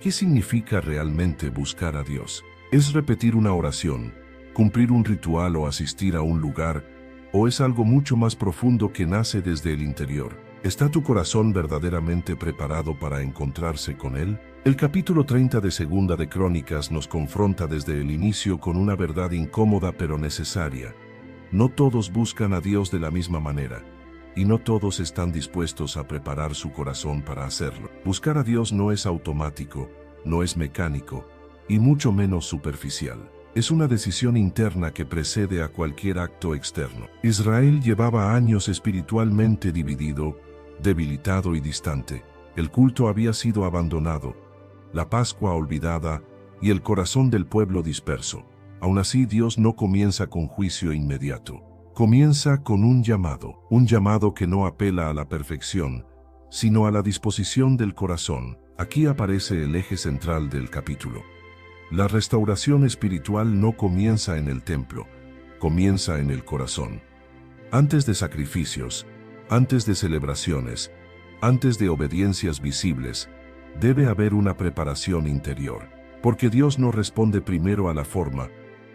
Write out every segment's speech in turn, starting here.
¿Qué significa realmente buscar a Dios? ¿Es repetir una oración, cumplir un ritual o asistir a un lugar, o es algo mucho más profundo que nace desde el interior? ¿Está tu corazón verdaderamente preparado para encontrarse con Él? El capítulo 30 de Segunda de Crónicas nos confronta desde el inicio con una verdad incómoda pero necesaria. No todos buscan a Dios de la misma manera, y no todos están dispuestos a preparar su corazón para hacerlo. Buscar a Dios no es automático, no es mecánico, y mucho menos superficial. Es una decisión interna que precede a cualquier acto externo. Israel llevaba años espiritualmente dividido, debilitado y distante. El culto había sido abandonado, la Pascua olvidada y el corazón del pueblo disperso. Aún así, Dios no comienza con juicio inmediato. Comienza con un llamado que no apela a la perfección, sino a la disposición del corazón. Aquí aparece el eje central del capítulo. La restauración espiritual no comienza en el templo, comienza en el corazón. Antes de sacrificios, antes de celebraciones, antes de obediencias visibles, debe haber una preparación interior. Porque Dios no responde primero a la forma,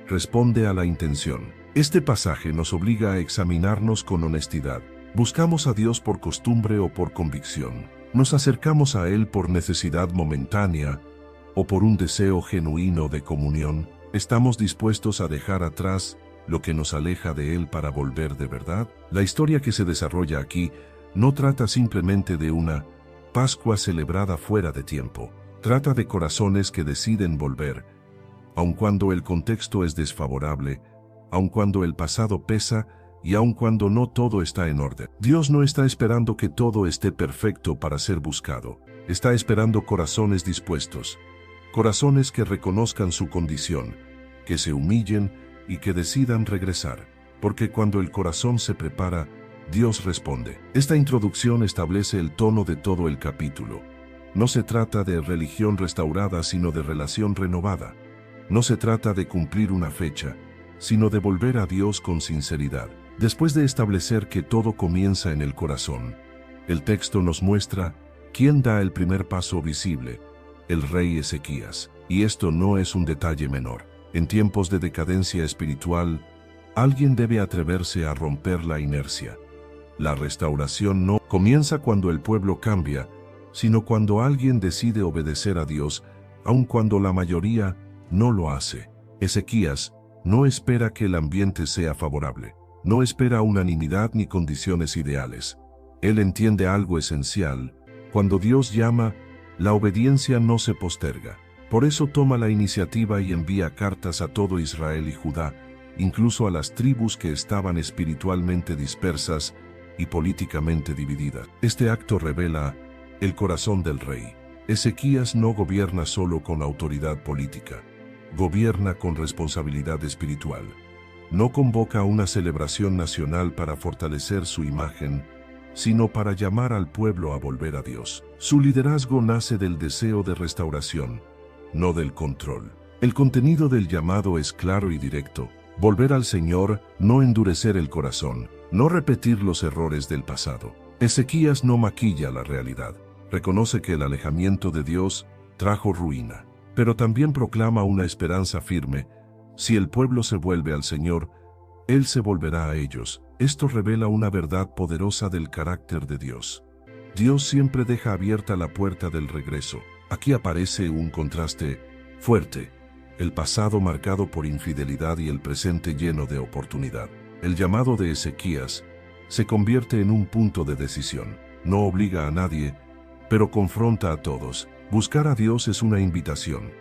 responde a la intención. Este pasaje nos obliga a examinarnos con honestidad. ¿Buscamos a Dios por costumbre o por convicción? ¿Nos acercamos a Él por necesidad momentánea o por un deseo genuino de comunión? ¿Estamos dispuestos a dejar atrás lo que nos aleja de Él para volver de verdad? La historia que se desarrolla aquí no trata simplemente de una Pascua celebrada fuera de tiempo. Trata de corazones que deciden volver, aun cuando el contexto es desfavorable, aun cuando el pasado pesa y aun cuando no todo está en orden. Dios no está esperando que todo esté perfecto para ser buscado. Está esperando corazones dispuestos, corazones que reconozcan su condición, que se humillen y que decidan regresar. Porque cuando el corazón se prepara, Dios responde. Esta introducción establece el tono de todo el capítulo. No se trata de religión restaurada, sino de relación renovada. No se trata de cumplir una fecha, sino de volver a Dios con sinceridad. Después de establecer que todo comienza en el corazón, el texto nos muestra quién da el primer paso visible: el rey Ezequías. Y esto no es un detalle menor. En tiempos de decadencia espiritual, alguien debe atreverse a romper la inercia. La restauración no comienza cuando el pueblo cambia, sino cuando alguien decide obedecer a Dios, aun cuando la mayoría no lo hace. Ezequías no espera que el ambiente sea favorable. No espera unanimidad ni condiciones ideales. Él entiende algo esencial. Cuando Dios llama, la obediencia no se posterga. Por eso toma la iniciativa y envía cartas a todo Israel y Judá, incluso a las tribus que estaban espiritualmente dispersas y políticamente divididas. Este acto revela el corazón del rey. Ezequías no gobierna solo con autoridad política. Gobierna con responsabilidad espiritual. No convoca una celebración nacional para fortalecer su imagen, sino para llamar al pueblo a volver a Dios. Su liderazgo nace del deseo de restauración, no del control. El contenido del llamado es claro y directo: volver al Señor, no endurecer el corazón, no repetir los errores del pasado. Ezequías no maquilla la realidad. Reconoce que el alejamiento de Dios trajo ruina, pero también proclama una esperanza firme: si el pueblo se vuelve al Señor, Él se volverá a ellos. Esto revela una verdad poderosa del carácter de Dios. Dios siempre deja abierta la puerta del regreso. Aquí aparece un contraste fuerte: el pasado marcado por infidelidad y el presente lleno de oportunidad. El llamado de Ezequías se convierte en un punto de decisión. No obliga a nadie, pero confronta a todos. Buscar a Dios es una invitación,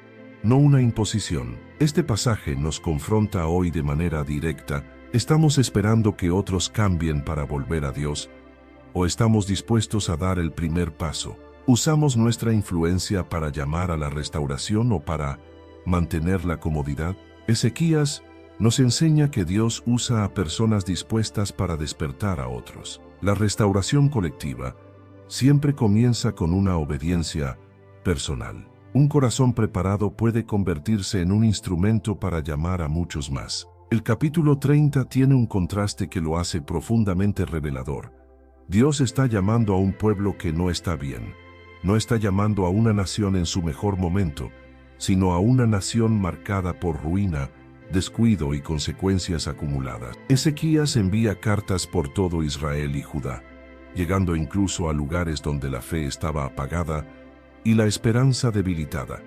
no una imposición. Este pasaje nos confronta hoy de manera directa. ¿Estamos esperando que otros cambien para volver a Dios? ¿O estamos dispuestos a dar el primer paso? ¿Usamos nuestra influencia para llamar a la restauración o para mantener la comodidad? Ezequías nos enseña que Dios usa a personas dispuestas para despertar a otros. La restauración colectiva siempre comienza con una obediencia personal. Un corazón preparado puede convertirse en un instrumento para llamar a muchos más. El capítulo 30 tiene un contraste que lo hace profundamente revelador. Dios está llamando a un pueblo que no está bien, no está llamando a una nación en su mejor momento, sino a una nación marcada por ruina, descuido y consecuencias acumuladas. Ezequías envía cartas por todo Israel y Judá, llegando incluso a lugares donde la fe estaba apagada y la esperanza debilitada.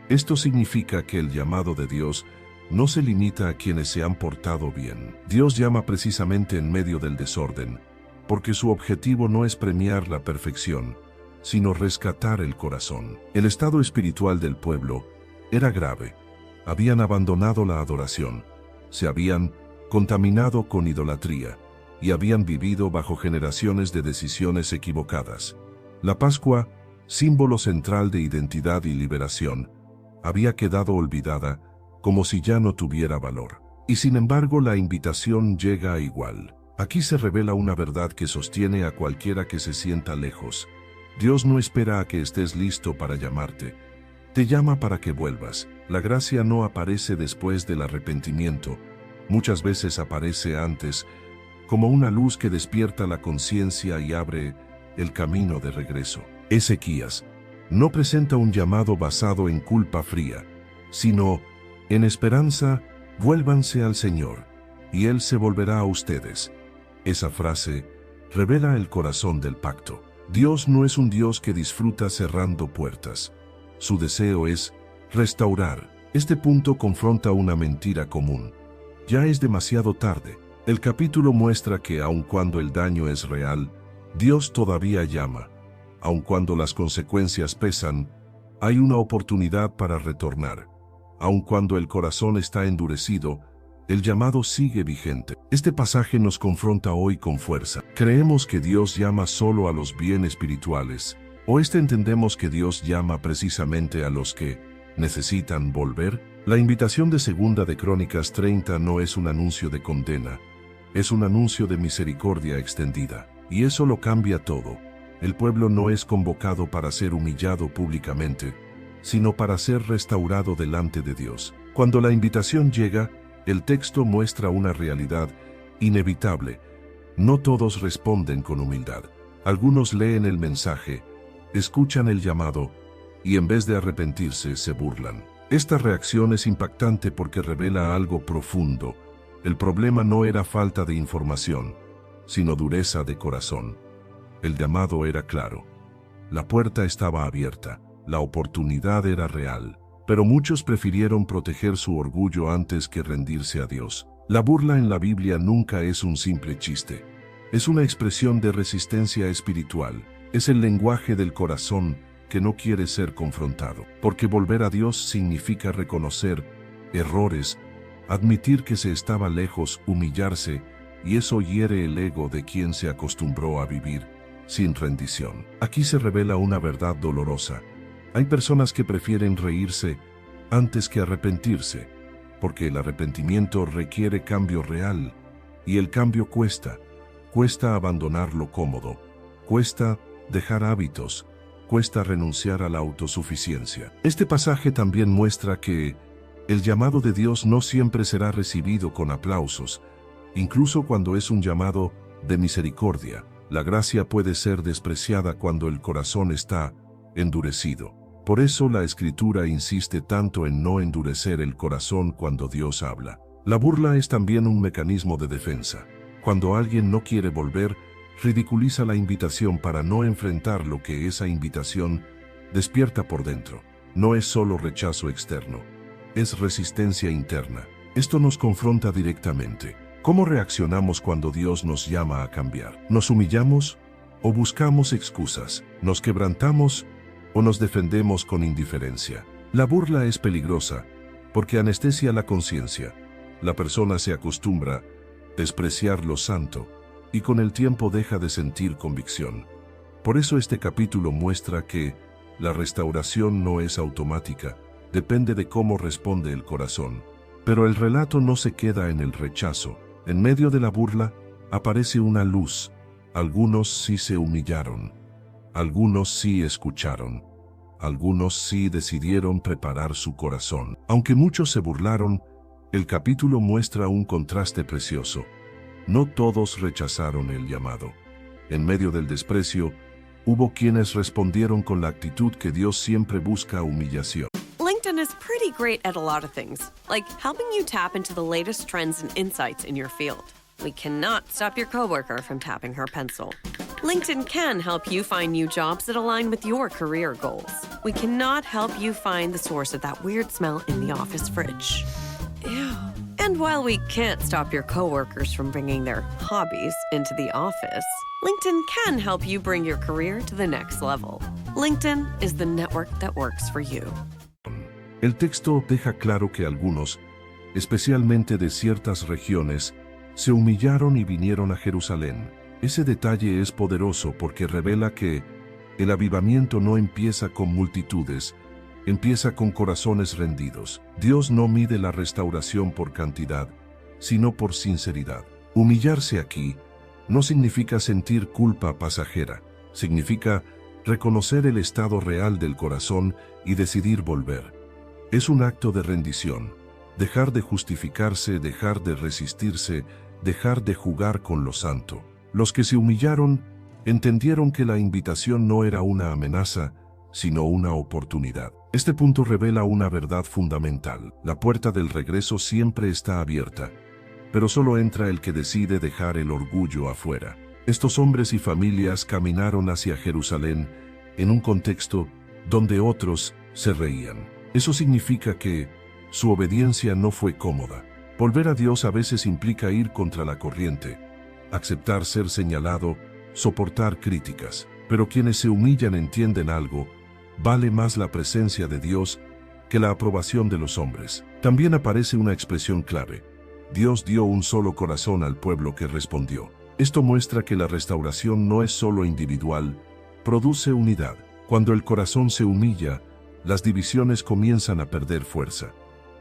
Esto significa que el llamado de Dios no se limita a quienes se han portado bien. Dios llama precisamente en medio del desorden, porque su objetivo no es premiar la perfección, sino rescatar el corazón. El estado espiritual del pueblo era grave. Habían abandonado la adoración, se habían contaminado con idolatría y habían vivido bajo generaciones de decisiones equivocadas. La Pascua, símbolo central de identidad y liberación, había quedado olvidada como si ya no tuviera valor. Y sin embargo la invitación llega igual. Aquí se revela una verdad que sostiene a cualquiera que se sienta lejos. Dios no espera a que estés listo para llamarte. Te llama para que vuelvas. La gracia no aparece después del arrepentimiento. Muchas veces aparece antes, como una luz que despierta la conciencia y abre el camino de regreso. Ezequías no presenta un llamado basado en culpa fría, sino en esperanza. Vuélvanse al Señor, y Él se volverá a ustedes. Esa frase revela el corazón del pacto. Dios no es un Dios que disfruta cerrando puertas. Su deseo es restaurar. Este punto confronta una mentira común. Ya es demasiado tarde. El capítulo muestra que aun cuando el daño es real, Dios todavía llama. Aun cuando las consecuencias pesan, hay una oportunidad para retornar. Aun cuando el corazón está endurecido, el llamado sigue vigente. Este pasaje nos confronta hoy con fuerza. ¿Creemos que Dios llama solo a los bien espirituales? ¿O entendemos que Dios llama precisamente a los que necesitan volver? La invitación de 2 de Crónicas 30 no es un anuncio de condena, es un anuncio de misericordia extendida. Y eso lo cambia todo. El pueblo no es convocado para ser humillado públicamente, sino para ser restaurado delante de Dios. Cuando la invitación llega, el texto muestra una realidad inevitable. No todos responden con humildad. Algunos leen el mensaje, escuchan el llamado, y en vez de arrepentirse, se burlan. Esta reacción es impactante porque revela algo profundo. El problema no era falta de información, sino dureza de corazón. El llamado era claro. La puerta estaba abierta. La oportunidad era real, pero muchos prefirieron proteger su orgullo antes que rendirse a Dios. La burla en la Biblia nunca es un simple chiste. Es una expresión de resistencia espiritual. Es el lenguaje del corazón que no quiere ser confrontado. Porque volver a Dios significa reconocer errores, admitir que se estaba lejos, humillarse, y eso hiere el ego de quien se acostumbró a vivir sin rendición. Aquí se revela una verdad dolorosa. Hay personas que prefieren reírse antes que arrepentirse, porque el arrepentimiento requiere cambio real, y el cambio cuesta. Cuesta abandonar lo cómodo, cuesta dejar hábitos, cuesta renunciar a la autosuficiencia. Este pasaje también muestra que el llamado de Dios no siempre será recibido con aplausos, incluso cuando es un llamado de misericordia. La gracia puede ser despreciada cuando el corazón está endurecido. Por eso la Escritura insiste tanto en no endurecer el corazón cuando Dios habla. La burla es también un mecanismo de defensa. Cuando alguien no quiere volver, ridiculiza la invitación para no enfrentar lo que esa invitación despierta por dentro. No es solo rechazo externo, es resistencia interna. Esto nos confronta directamente. ¿Cómo reaccionamos cuando Dios nos llama a cambiar? ¿Nos humillamos o buscamos excusas? ¿Nos quebrantamos o nos defendemos con indiferencia? La burla es peligrosa porque anestesia la conciencia. La persona se acostumbra a despreciar lo santo y con el tiempo deja de sentir convicción. Por eso este capítulo muestra que la restauración no es automática, depende de cómo responde el corazón. Pero el relato no se queda en el rechazo. En medio de la burla aparece una luz. Algunos sí se humillaron, algunos sí escucharon, algunos sí decidieron preparar su corazón. Aunque muchos se burlaron, el capítulo muestra un contraste precioso. No todos rechazaron el llamado. En medio del desprecio, Hubo quienes respondieron con la actitud que Dios siempre busca: humillación. LinkedIn is pretty great at a lot of things, like helping you tap into the latest trends and insights in your field. We cannot stop your coworker from tapping her pencil. LinkedIn can help you find new jobs that align with your career goals. We cannot help you find the source of that weird smell in the office fridge. Ew. And while we can't stop your coworkers from bringing their hobbies into the office, LinkedIn can help you bring your career to the next level. LinkedIn is the network that works for you. El texto deja claro que algunos, especialmente de ciertas regiones, se humillaron y vinieron a Jerusalén. Ese detalle es poderoso porque revela que el avivamiento no empieza con multitudes, empieza con corazones rendidos. Dios no mide la restauración por cantidad, sino por sinceridad. Humillarse aquí no significa sentir culpa pasajera, significa reconocer el estado real del corazón y decidir volver. Es un acto de rendición, dejar de justificarse, dejar de resistirse, dejar de jugar con lo santo. Los que se humillaron entendieron que la invitación no era una amenaza, sino una oportunidad. Este punto revela una verdad fundamental: la puerta del regreso siempre está abierta, pero solo entra el que decide dejar el orgullo afuera. Estos hombres y familias caminaron hacia Jerusalén en un contexto donde otros se reían. Eso significa que su obediencia no fue cómoda. Volver a Dios a veces implica ir contra la corriente, aceptar ser señalado, soportar críticas. Pero quienes se humillan entienden algo: vale más la presencia de Dios que la aprobación de los hombres. También aparece una expresión clave: Dios dio un solo corazón al pueblo que respondió. Esto muestra que la restauración no es solo individual, produce unidad. Cuando el corazón se humilla, las divisiones comienzan a perder fuerza.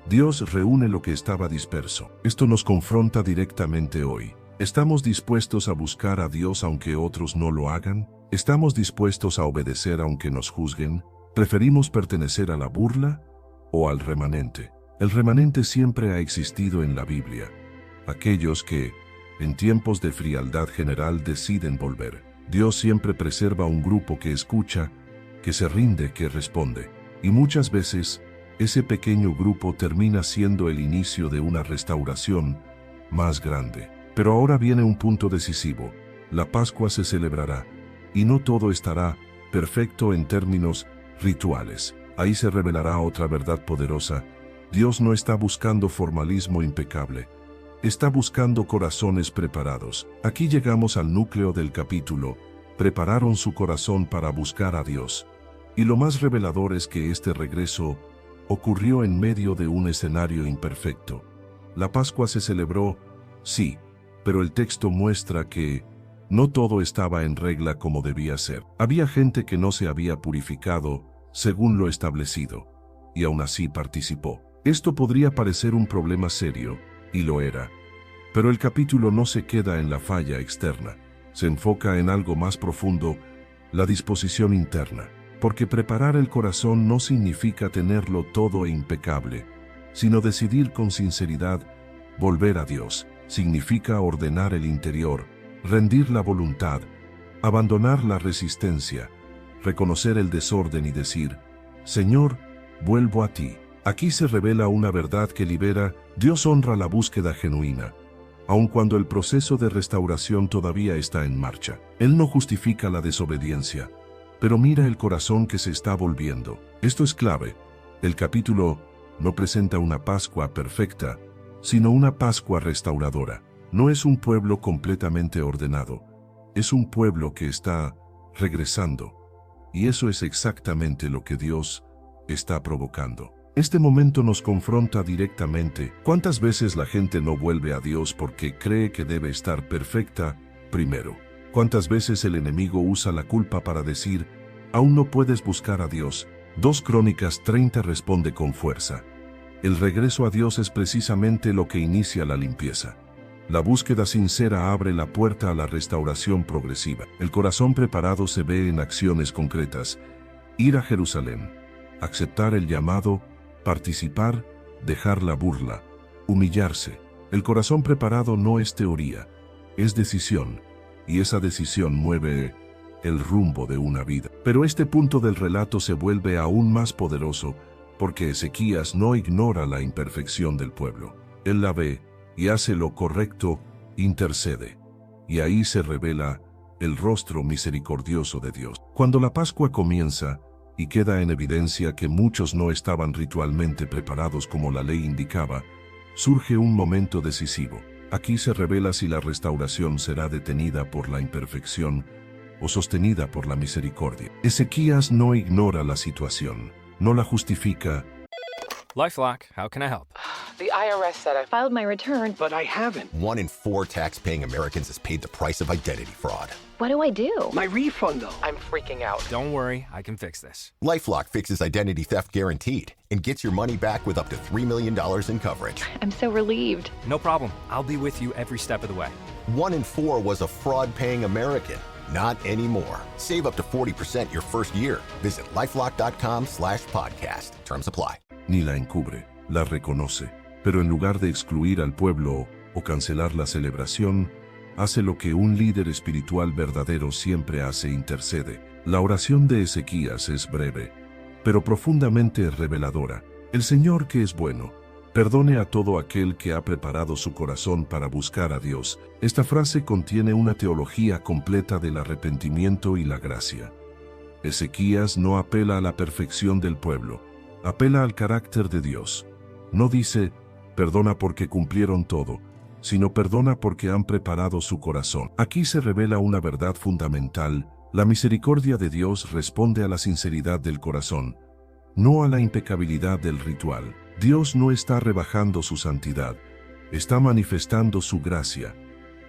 Dios reúne lo que estaba disperso. Esto nos confronta directamente hoy. ¿Estamos dispuestos a buscar a Dios aunque otros no lo hagan? ¿Estamos dispuestos a obedecer aunque nos juzguen? ¿Preferimos pertenecer a la burla o al remanente? El remanente siempre ha existido en la Biblia. Aquellos que, en tiempos de frialdad general, deciden volver. Dios siempre preserva un grupo que escucha, que se rinde, que responde. Y muchas veces, ese pequeño grupo termina siendo el inicio de una restauración más grande. Pero ahora viene un punto decisivo. La Pascua se celebrará, y no todo estará perfecto en términos rituales. Ahí se revelará otra verdad poderosa. Dios no está buscando formalismo impecable. Está buscando corazones preparados. Aquí llegamos al núcleo del capítulo. Prepararon su corazón para buscar a Dios. Y lo más revelador es que este regreso ocurrió en medio de un escenario imperfecto. La Pascua se celebró, sí, pero el texto muestra que no todo estaba en regla como debía ser. Había gente que no se había purificado según lo establecido, y aún así participó. Esto podría parecer un problema serio, y lo era. Pero el capítulo no se queda en la falla externa, se enfoca en algo más profundo: la disposición interna. Porque preparar el corazón no significa tenerlo todo e impecable, sino decidir con sinceridad volver a Dios. Significa ordenar el interior, rendir la voluntad, abandonar la resistencia, reconocer el desorden y decir: Señor, vuelvo a ti. Aquí se revela una verdad que libera. Dios honra la búsqueda genuina, aun cuando el proceso de restauración todavía está en marcha. Él no justifica la desobediencia, pero mira el corazón que se está volviendo. Esto es clave. El capítulo no presenta una Pascua perfecta, sino una Pascua restauradora. No es un pueblo completamente ordenado, es un pueblo que está regresando. Y eso es exactamente lo que Dios está provocando. Este momento nos confronta directamente. ¿Cuántas veces la gente no vuelve a Dios porque cree que debe estar perfecta primero? ¿Cuántas veces el enemigo usa la culpa para decir: aún no puedes buscar a Dios? 2 Crónicas 30 responde con fuerza: el regreso a Dios es precisamente lo que inicia la limpieza. La búsqueda sincera abre la puerta a la restauración progresiva. El corazón preparado se ve en acciones concretas: ir a Jerusalén, aceptar el llamado, participar, dejar la burla, humillarse. El corazón preparado no es teoría, es decisión. Y esa decisión mueve el rumbo de una vida. Pero este punto del relato se vuelve aún más poderoso porque Ezequías no ignora la imperfección del pueblo. Él la ve y hace lo correcto, intercede. Y ahí se revela el rostro misericordioso de Dios. Cuando la Pascua comienza y queda en evidencia que muchos no estaban ritualmente preparados como la ley indicaba, surge un momento decisivo. Aquí se revela si la restauración será detenida por la imperfección o sostenida por la misericordia. Ezequías no ignora la situación, no la justifica. LifeLock, how can I help? The IRS said I filed my return, But I haven't. 1 in 4 tax-paying Americans has paid the price of identity fraud. what do I do? My refund, though. I'm freaking out. Don't worry, I can fix this. LifeLock fixes identity theft guaranteed and gets your money back with up to $3 million in coverage. I'm so relieved. No problem. I'll be with you every step of the way. 1 in 4 was a fraud-paying American. Not anymore. Save up to 40% your first year. Visit LifeLock.com/podcast. Terms apply. Ni la encubre, la reconoce, pero en lugar de excluir al pueblo o cancelar la celebración, hace lo que un líder espiritual verdadero siempre hace: intercede. La oración de Ezequías es breve, pero profundamente reveladora. El Señor, que es bueno, perdone a todo aquel que ha preparado su corazón para buscar a Dios. Esta frase contiene una teología completa del arrepentimiento y la gracia. Ezequías no apela a la perfección del pueblo, apela al carácter de Dios. No dice, perdona porque cumplieron todo, sino perdona porque han preparado su corazón. Aquí se revela una verdad fundamental: la misericordia de Dios responde a la sinceridad del corazón, no a la impecabilidad del ritual. Dios no está rebajando su santidad, está manifestando su gracia.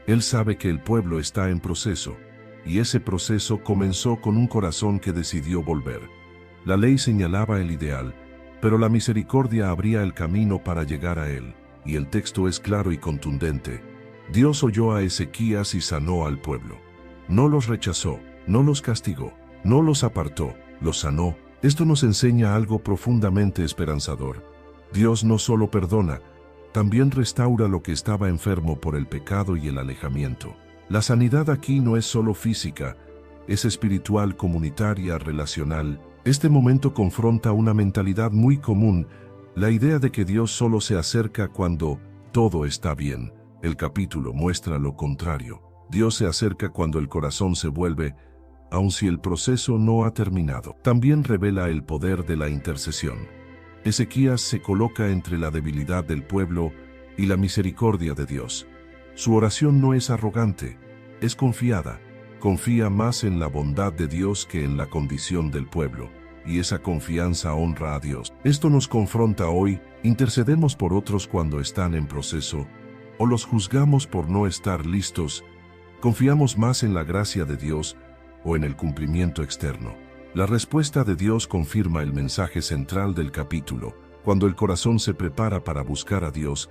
Él sabe que el pueblo está en proceso, y ese proceso comenzó con un corazón que decidió volver. La ley señalaba el ideal, pero la misericordia abría el camino para llegar a él, y el texto es claro y contundente. Dios oyó a Ezequías y sanó al pueblo. No los rechazó, no los castigó, no los apartó, los sanó. Esto nos enseña algo profundamente esperanzador. Dios no solo perdona, también restaura lo que estaba enfermo por el pecado y el alejamiento. La sanidad aquí no es solo física, es espiritual, comunitaria, relacional. Este momento confronta una mentalidad muy común, la idea de que Dios solo se acerca cuando todo está bien. El capítulo muestra lo contrario. Dios se acerca cuando el corazón se vuelve, aun si el proceso no ha terminado. También revela el poder de la intercesión. Ezequías se coloca entre la debilidad del pueblo y la misericordia de Dios. Su oración no es arrogante, es confiada. Confía más en la bondad de Dios que en la condición del pueblo, y esa confianza honra a Dios. Esto nos confronta hoy: intercedemos por otros cuando están en proceso, o los juzgamos por no estar listos. Confiamos más en la gracia de Dios o en el cumplimiento externo. La respuesta de Dios confirma el mensaje central del capítulo. Cuando el corazón se prepara para buscar a Dios,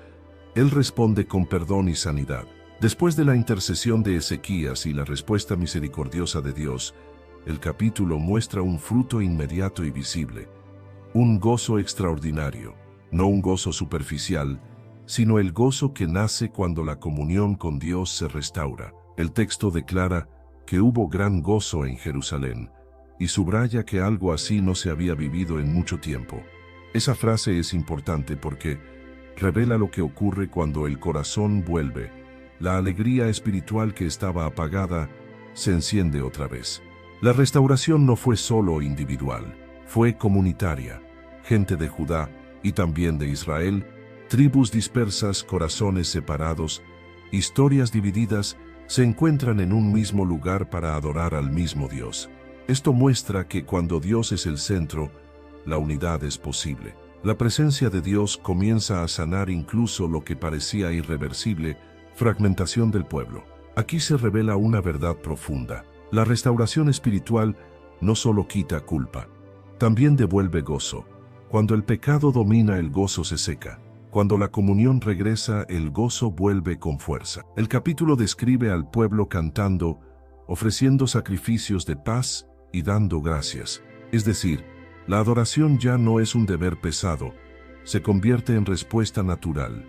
Él responde con perdón y sanidad. Después de la intercesión de Ezequías y la respuesta misericordiosa de Dios, el capítulo muestra un fruto inmediato y visible, un gozo extraordinario, no un gozo superficial, sino el gozo que nace cuando la comunión con Dios se restaura. El texto declara que hubo gran gozo en Jerusalén, y subraya que algo así no se había vivido en mucho tiempo. Esa frase es importante porque revela lo que ocurre cuando el corazón vuelve. La alegría espiritual que estaba apagada se enciende otra vez. La restauración no fue solo individual, fue comunitaria. Gente de Judá y también de Israel, tribus dispersas, corazones separados, historias divididas, se encuentran en un mismo lugar para adorar al mismo Dios. Esto muestra que cuando Dios es el centro, la unidad es posible. La presencia de Dios comienza a sanar incluso lo que parecía irreversible, fragmentación del pueblo. Aquí se revela una verdad profunda. La restauración espiritual no solo quita culpa, también devuelve gozo. Cuando el pecado domina, el gozo se seca. Cuando la comunión regresa, el gozo vuelve con fuerza. El capítulo describe al pueblo cantando, ofreciendo sacrificios de paz y dando gracias. Es decir, la adoración ya no es un deber pesado, se convierte en respuesta natural.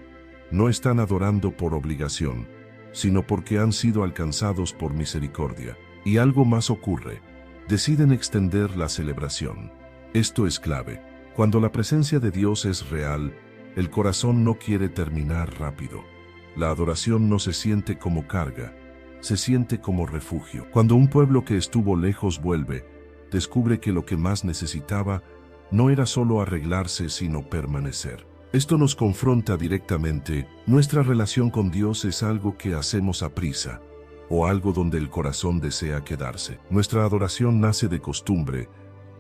No están adorando por obligación, sino porque han sido alcanzados por misericordia. Y algo más ocurre. Deciden extender la celebración. Esto es clave. Cuando la presencia de Dios es real, el corazón no quiere terminar rápido. La adoración no se siente como carga, se siente como refugio. Cuando un pueblo que estuvo lejos vuelve, descubre que lo que más necesitaba no era solo arreglarse, sino permanecer. Esto nos confronta directamente. Nuestra relación con Dios es algo que hacemos a prisa, o algo donde el corazón desea quedarse. Nuestra adoración nace de costumbre,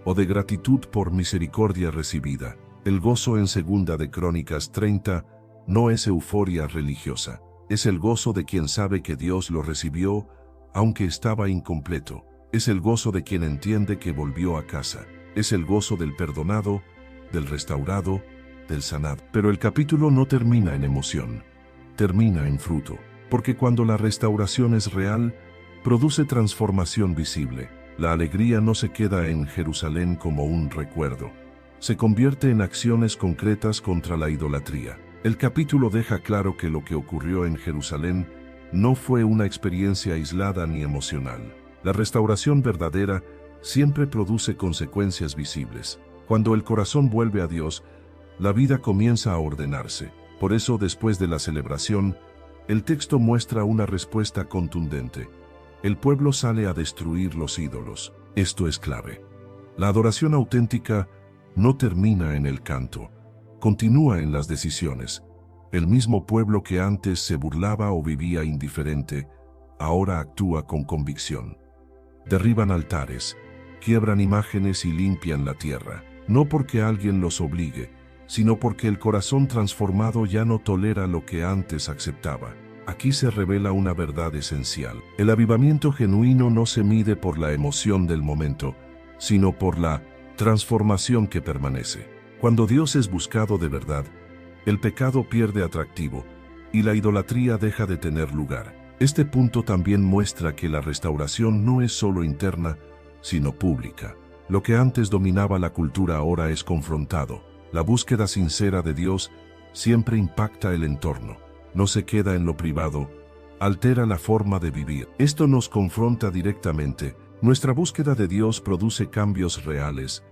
o de gratitud por misericordia recibida. El gozo en 2 de Crónicas 30 no es euforia religiosa, es el gozo de quien sabe que Dios lo recibió, aunque estaba incompleto. Es el gozo de quien entiende que volvió a casa. Es el gozo del perdonado, del restaurado, del sanado. Pero el capítulo no termina en emoción, termina en fruto, porque cuando la restauración es real, produce transformación visible. La alegría no se queda en Jerusalén como un recuerdo, se convierte en acciones concretas contra la idolatría. El capítulo deja claro que lo que ocurrió en Jerusalén no fue una experiencia aislada ni emocional. La restauración verdadera siempre produce consecuencias visibles. Cuando el corazón vuelve a Dios, la vida comienza a ordenarse. Por eso, después de la celebración, el texto muestra una respuesta contundente. El pueblo sale a destruir los ídolos. Esto es clave. La adoración auténtica no termina en el canto, continúa en las decisiones. El mismo pueblo que antes se burlaba o vivía indiferente, ahora actúa con convicción. Derriban altares, quiebran imágenes y limpian la tierra, no porque alguien los obligue, sino porque el corazón transformado ya no tolera lo que antes aceptaba. Aquí se revela una verdad esencial. El avivamiento genuino no se mide por la emoción del momento, sino por la transformación que permanece. Cuando Dios es buscado de verdad, el pecado pierde atractivo y la idolatría deja de tener lugar. Este punto también muestra que la restauración no es solo interna, sino pública. Lo que antes dominaba la cultura ahora es confrontado. La búsqueda sincera de Dios siempre impacta el entorno. No se queda en lo privado, altera la forma de vivir. Esto nos confronta directamente. Nuestra búsqueda de Dios produce cambios reales,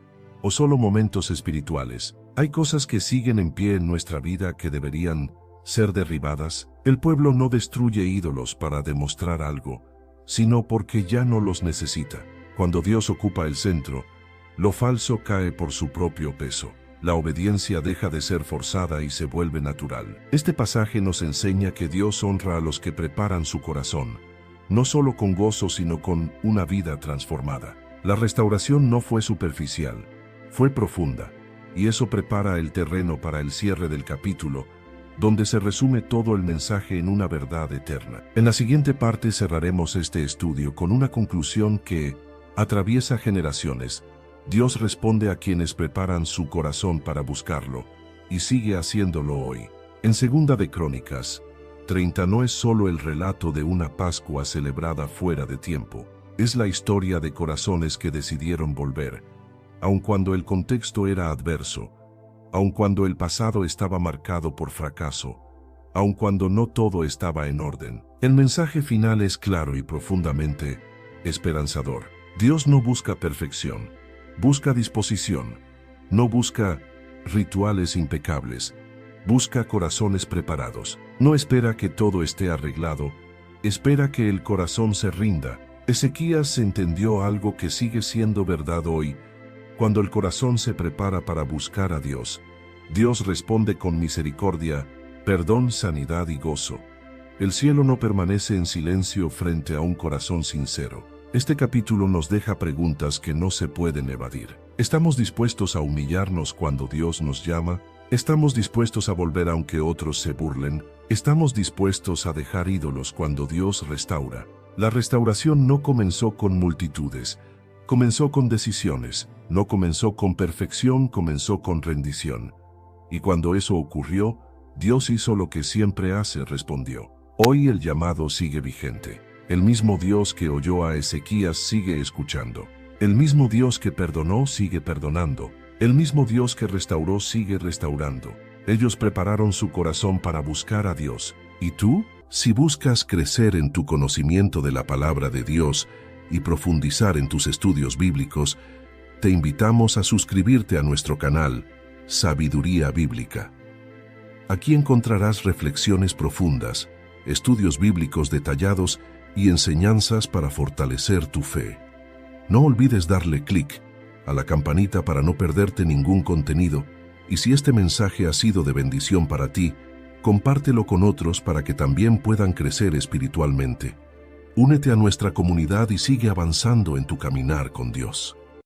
o solo momentos espirituales. Hay cosas que siguen en pie en nuestra vida que deberían ser derribadas. El pueblo no destruye ídolos para demostrar algo, sino porque ya no los necesita. Cuando Dios ocupa el centro, lo falso cae por su propio peso. La obediencia deja de ser forzada y se vuelve natural. Este pasaje nos enseña que Dios honra a los que preparan su corazón, no solo con gozo sino con una vida transformada. La restauración no fue superficial, fue profunda, y eso prepara el terreno para el cierre del capítulo, donde se resume todo el mensaje en una verdad eterna. En la siguiente parte cerraremos este estudio con una conclusión que atraviesa generaciones. Dios responde a quienes preparan su corazón para buscarlo, y sigue haciéndolo hoy. En 2 de Crónicas 30 no es solo el relato de una Pascua celebrada fuera de tiempo, es la historia de corazones que decidieron volver, aun cuando el contexto era adverso, aun cuando el pasado estaba marcado por fracaso, aun cuando no todo estaba en orden. El mensaje final es claro y profundamente esperanzador. Dios no busca perfección, busca disposición, no busca rituales impecables, busca corazones preparados. No espera que todo esté arreglado, espera que el corazón se rinda. Ezequías entendió algo que sigue siendo verdad hoy. Cuando el corazón se prepara para buscar a Dios, Dios responde con misericordia, perdón, sanidad y gozo. El cielo no permanece en silencio frente a un corazón sincero. Este capítulo nos deja preguntas que no se pueden evadir. ¿Estamos dispuestos a humillarnos cuando Dios nos llama? ¿Estamos dispuestos a volver aunque otros se burlen? ¿Estamos dispuestos a dejar ídolos cuando Dios restaura? La restauración no comenzó con multitudes, comenzó con decisiones, no comenzó con perfección, comenzó con rendición. Y cuando eso ocurrió, Dios hizo lo que siempre hace, respondió. Hoy el llamado sigue vigente. El mismo Dios que oyó a Ezequías sigue escuchando. El mismo Dios que perdonó sigue perdonando. El mismo Dios que restauró sigue restaurando. Ellos prepararon su corazón para buscar a Dios. ¿Y tú? Si buscas crecer en tu conocimiento de la palabra de Dios, y profundizar en tus estudios bíblicos, te invitamos a suscribirte a nuestro canal Sabiduría Bíblica. Aquí encontrarás reflexiones profundas, estudios bíblicos detallados y enseñanzas para fortalecer tu fe. No olvides darle clic a la campanita para no perderte ningún contenido, y si este mensaje ha sido de bendición para ti, compártelo con otros para que también puedan crecer espiritualmente. Únete a nuestra comunidad y sigue avanzando en tu caminar con Dios.